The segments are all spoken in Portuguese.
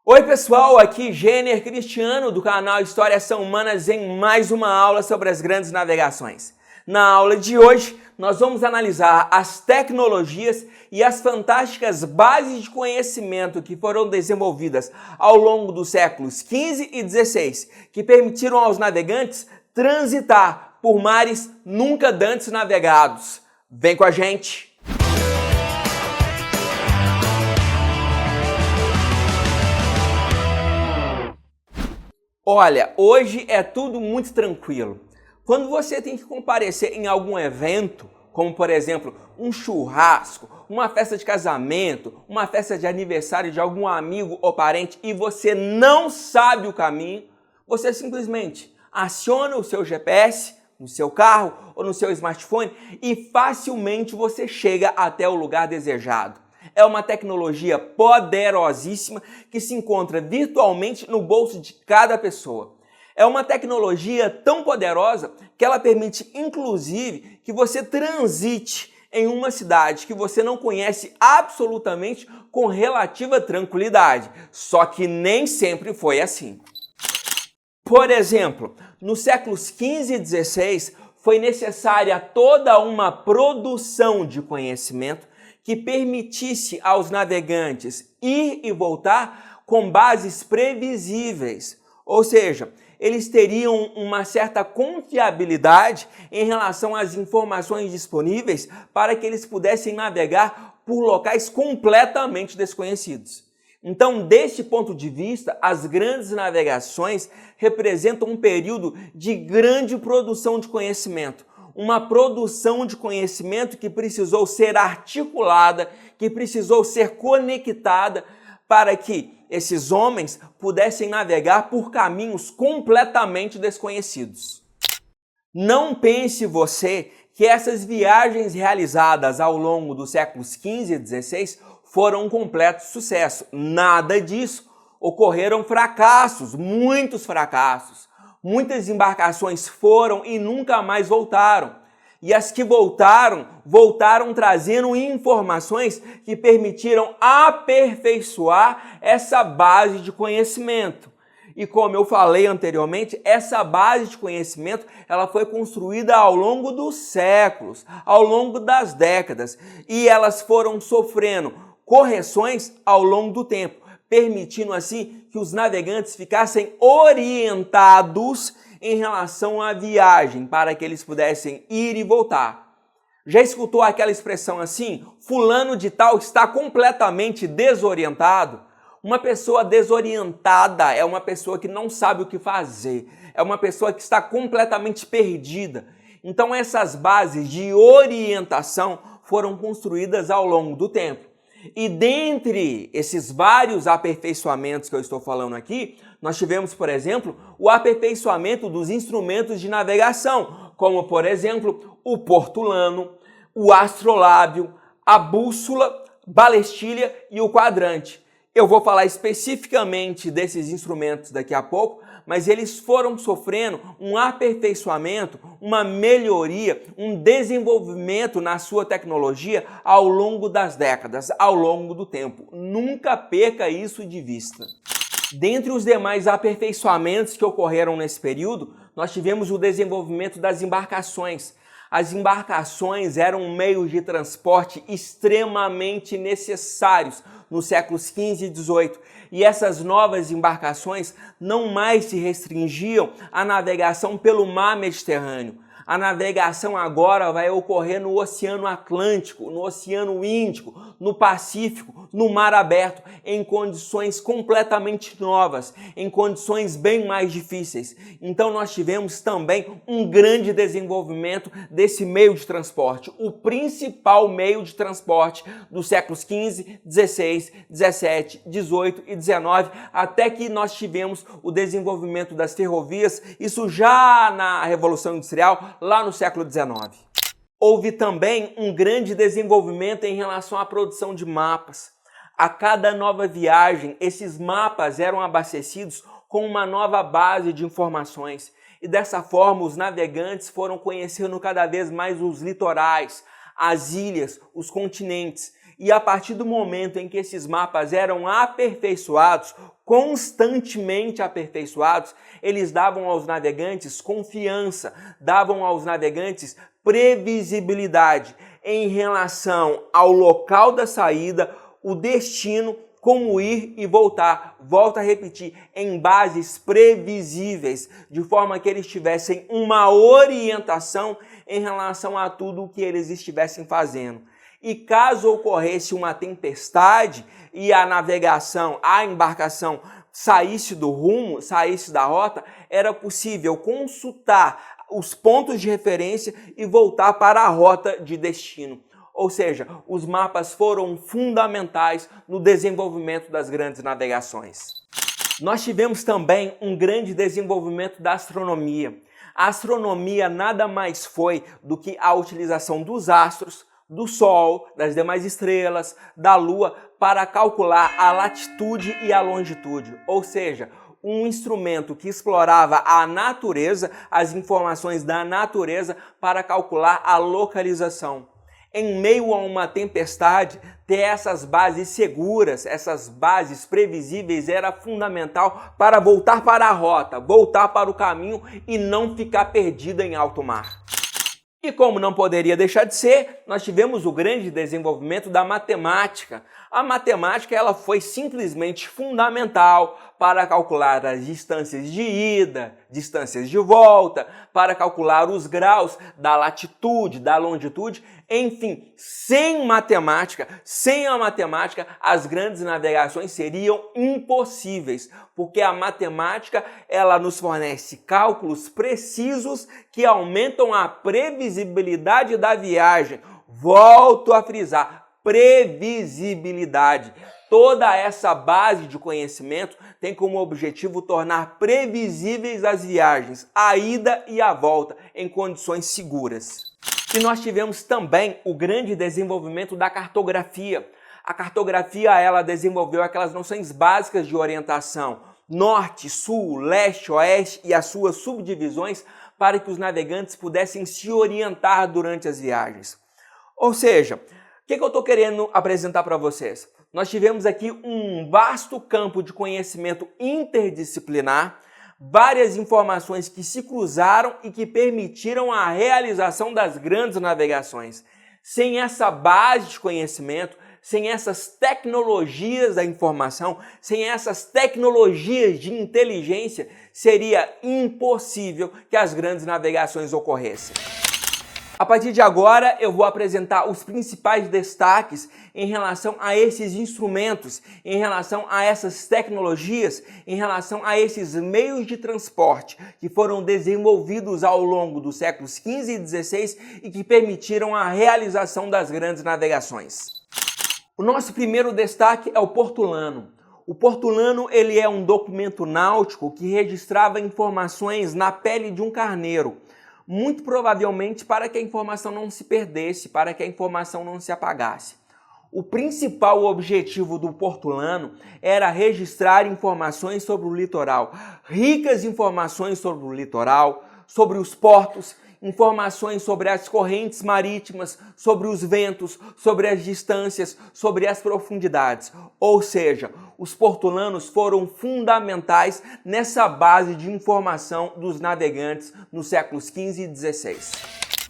Oi pessoal, aqui Jenner Cristiano do canal Histórias São Humanas em mais uma aula sobre as grandes navegações. Na aula de hoje, nós vamos analisar as tecnologias e as fantásticas bases de conhecimento que foram desenvolvidas ao longo dos séculos XV e XVI, que permitiram aos navegantes transitar por mares nunca dantes navegados. Vem com a gente! Olha, hoje é tudo muito tranquilo. Quando você tem que comparecer em algum evento, como por exemplo um churrasco, uma festa de casamento, uma festa de aniversário de algum amigo ou parente e você não sabe o caminho, você simplesmente aciona o seu GPS no seu carro ou no seu smartphone e facilmente você chega até o lugar desejado. É uma tecnologia poderosíssima que se encontra virtualmente no bolso de cada pessoa. É uma tecnologia tão poderosa que ela permite, inclusive, que você transite em uma cidade que você não conhece absolutamente com relativa tranquilidade. Só que nem sempre foi assim. Por exemplo, nos séculos XV e XVI foi necessária toda uma produção de conhecimento que permitisse aos navegantes ir e voltar com bases previsíveis, ou seja, eles teriam uma certa confiabilidade em relação às informações disponíveis para que eles pudessem navegar por locais completamente desconhecidos. Então, deste ponto de vista, as grandes navegações representam um período de grande produção de conhecimento, uma produção de conhecimento que precisou ser articulada, que precisou ser conectada para que esses homens pudessem navegar por caminhos completamente desconhecidos. Não pense você que essas viagens realizadas ao longo dos séculos XV e XVI foram um completo sucesso. Nada disso. Ocorreram fracassos, muitos fracassos. Muitas embarcações foram e nunca mais voltaram. E as que voltaram, voltaram trazendo informações que permitiram aperfeiçoar essa base de conhecimento. E como eu falei anteriormente, essa base de conhecimento ela foi construída ao longo dos séculos, ao longo das décadas. E elas foram sofrendo correções ao longo do tempo, permitindo assim que os navegantes ficassem orientados em relação à viagem, para que eles pudessem ir e voltar. Já escutou aquela expressão assim? Fulano de tal está completamente desorientado? Uma pessoa desorientada é uma pessoa que não sabe o que fazer, é uma pessoa que está completamente perdida. Então essas bases de orientação foram construídas ao longo do tempo. E dentre esses vários aperfeiçoamentos que eu estou falando aqui, nós tivemos, por exemplo, o aperfeiçoamento dos instrumentos de navegação, como, por exemplo, o portulano, o astrolábio, a bússola, balestilha e o quadrante. Eu vou falar especificamente desses instrumentos daqui a pouco, mas eles foram sofrendo um aperfeiçoamento, uma melhoria, um desenvolvimento na sua tecnologia ao longo das décadas, ao longo do tempo. Nunca perca isso de vista. Dentre os demais aperfeiçoamentos que ocorreram nesse período, nós tivemos o desenvolvimento das embarcações. As embarcações eram meios de transporte extremamente necessários nos séculos XV e XVIII. E essas novas embarcações não mais se restringiam à navegação pelo mar Mediterrâneo. A navegação agora vai ocorrer no Oceano Atlântico, no Oceano Índico, no Pacífico, no mar aberto, em condições completamente novas, em condições bem mais difíceis. Então nós tivemos também um grande desenvolvimento desse meio de transporte, o principal meio de transporte dos séculos XV, XVI, XVII, XVIII e XIX, até que nós tivemos o desenvolvimento das ferrovias, isso já na Revolução Industrial, lá no século XIX. Houve também um grande desenvolvimento em relação à produção de mapas. A cada nova viagem, esses mapas eram abastecidos com uma nova base de informações. E dessa forma, os navegantes foram conhecendo cada vez mais os litorais, as ilhas, os continentes. E a partir do momento em que esses mapas eram aperfeiçoados, constantemente aperfeiçoados, eles davam aos navegantes confiança, davam aos navegantes previsibilidade em relação ao local da saída, o destino, como ir e voltar. Volto a repetir, em bases previsíveis, de forma que eles tivessem uma orientação em relação a tudo o que eles estivessem fazendo. E caso ocorresse uma tempestade e a navegação, a embarcação saísse do rumo, saísse da rota, era possível consultar os pontos de referência e voltar para a rota de destino. Ou seja, os mapas foram fundamentais no desenvolvimento das grandes navegações. Nós tivemos também um grande desenvolvimento da astronomia. A astronomia nada mais foi do que a utilização dos astros, do Sol, das demais estrelas, da Lua, para calcular a latitude e a longitude. Ou seja, um instrumento que explorava a natureza, as informações da natureza, para calcular a localização. Em meio a uma tempestade, ter essas bases seguras, essas bases previsíveis era fundamental para voltar para a rota, voltar para o caminho e não ficar perdida em alto mar. E como não poderia deixar de ser, nós tivemos o grande desenvolvimento da matemática. A matemática ela foi simplesmente fundamental para calcular as distâncias de ida, distâncias de volta, para calcular os graus da latitude, da longitude, enfim, sem a matemática, as grandes navegações seriam impossíveis, porque a matemática ela nos fornece cálculos precisos que aumentam a previsibilidade da viagem. Volto a frisar, previsibilidade. Toda essa base de conhecimento tem como objetivo tornar previsíveis as viagens, a ida e a volta, em condições seguras. E nós tivemos também o grande desenvolvimento da cartografia. A cartografia ela desenvolveu aquelas noções básicas de orientação, norte, sul, leste, oeste e as suas subdivisões para que os navegantes pudessem se orientar durante as viagens. Ou seja, o que eu estou querendo apresentar para vocês? Nós tivemos aqui um vasto campo de conhecimento interdisciplinar, várias informações que se cruzaram e que permitiram a realização das grandes navegações. Sem essa base de conhecimento, sem essas tecnologias da informação, sem essas tecnologias de inteligência, seria impossível que as grandes navegações ocorressem. A partir de agora, eu vou apresentar os principais destaques em relação a esses instrumentos, em relação a essas tecnologias, em relação a esses meios de transporte que foram desenvolvidos ao longo dos séculos XV e XVI e que permitiram a realização das grandes navegações. O nosso primeiro destaque é o portulano. O portulano ele é um documento náutico que registrava informações na pele de um carneiro, muito provavelmente para que a informação não se perdesse, para que a informação não se apagasse. O principal objetivo do portulano era registrar informações sobre o litoral, ricas informações sobre o litoral, sobre os portos, informações sobre as correntes marítimas, sobre os ventos, sobre as distâncias, sobre as profundidades. Ou seja, os portulanos foram fundamentais nessa base de informação dos navegantes nos séculos XV e XVI.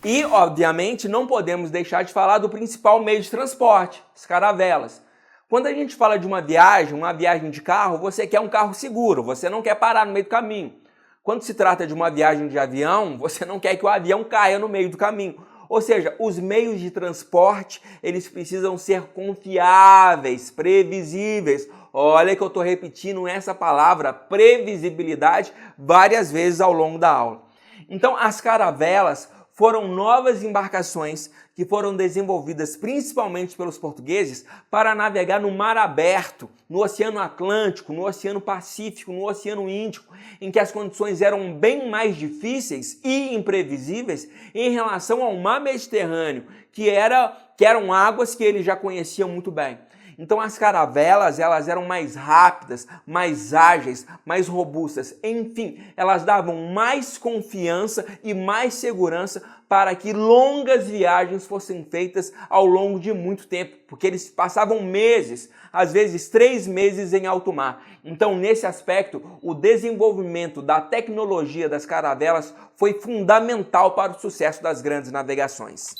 E, obviamente, não podemos deixar de falar do principal meio de transporte, as caravelas. Quando a gente fala de uma viagem de carro, você quer um carro seguro, você não quer parar no meio do caminho. Quando se trata de uma viagem de avião, você não quer que o avião caia no meio do caminho. Ou seja, os meios de transporte, eles precisam ser confiáveis, previsíveis. Olha que eu estou repetindo essa palavra, previsibilidade, várias vezes ao longo da aula. Então, as caravelas foram novas embarcações que foram desenvolvidas principalmente pelos portugueses para navegar no mar aberto, no Oceano Atlântico, no Oceano Pacífico, no Oceano Índico, em que as condições eram bem mais difíceis e imprevisíveis em relação ao mar Mediterrâneo, que eram águas que eles já conheciam muito bem. Então as caravelas, elas eram mais rápidas, mais ágeis, mais robustas, enfim, elas davam mais confiança e mais segurança para que longas viagens fossem feitas ao longo de muito tempo, porque eles passavam meses, às vezes 3 meses em alto mar. Então, nesse aspecto, o desenvolvimento da tecnologia das caravelas foi fundamental para o sucesso das grandes navegações.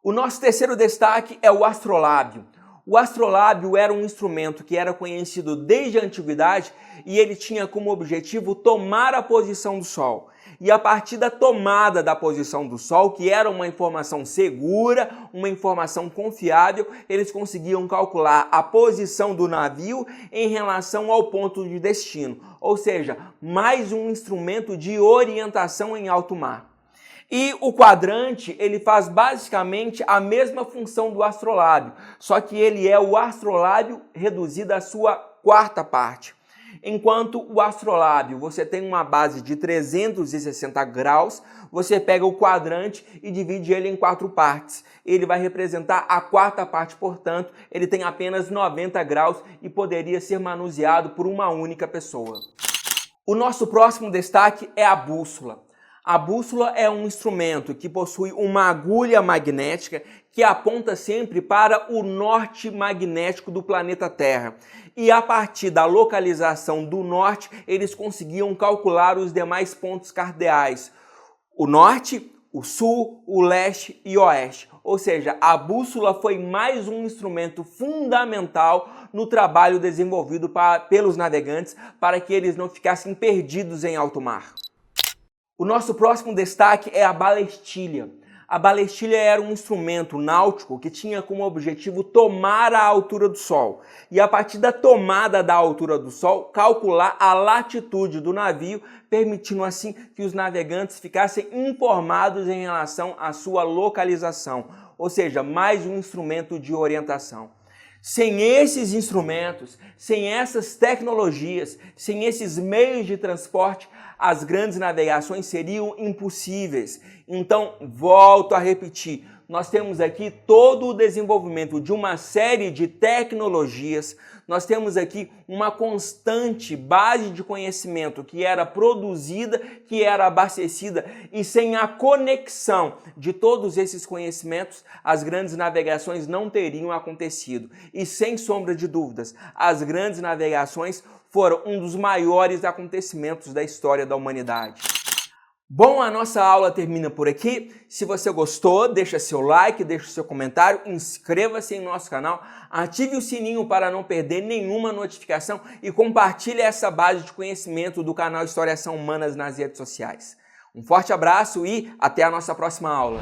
O nosso terceiro destaque é o astrolábio. O astrolábio era um instrumento que era conhecido desde a antiguidade e ele tinha como objetivo tomar a posição do Sol. E a partir da tomada da posição do Sol, que era uma informação segura, uma informação confiável, eles conseguiam calcular a posição do navio em relação ao ponto de destino. Ou seja, mais um instrumento de orientação em alto mar. E o quadrante, ele faz basicamente a mesma função do astrolábio, só que ele é o astrolábio reduzido à sua quarta parte. Enquanto o astrolábio, você tem uma base de 360 graus, você pega o quadrante e divide ele em 4 partes. Ele vai representar a quarta parte, portanto, ele tem apenas 90 graus e poderia ser manuseado por uma única pessoa. O nosso próximo destaque é a bússola. A bússola é um instrumento que possui uma agulha magnética que aponta sempre para o norte magnético do planeta Terra. E a partir da localização do norte, eles conseguiam calcular os demais pontos cardeais. O norte, o sul, o leste e o oeste. Ou seja, a bússola foi mais um instrumento fundamental no trabalho desenvolvido pelos navegantes para que eles não ficassem perdidos em alto mar. O nosso próximo destaque é a balestilha. A balestilha era um instrumento náutico que tinha como objetivo tomar a altura do Sol. E a partir da tomada da altura do Sol, calcular a latitude do navio, permitindo assim que os navegantes ficassem informados em relação à sua localização. Ou seja, mais um instrumento de orientação. Sem esses instrumentos, sem essas tecnologias, sem esses meios de transporte, as grandes navegações seriam impossíveis. Então, volto a repetir, nós temos aqui todo o desenvolvimento de uma série de tecnologias, nós temos aqui uma constante base de conhecimento que era produzida, que era abastecida, e sem a conexão de todos esses conhecimentos, as grandes navegações não teriam acontecido. E sem sombra de dúvidas, as grandes navegações foram um dos maiores acontecimentos da história da humanidade. Bom, a nossa aula termina por aqui. Se você gostou, deixa seu like, deixa seu comentário, inscreva-se em nosso canal, ative o sininho para não perder nenhuma notificação e compartilhe essa base de conhecimento do canal História Ação Humanas nas redes sociais. Um forte abraço e até a nossa próxima aula.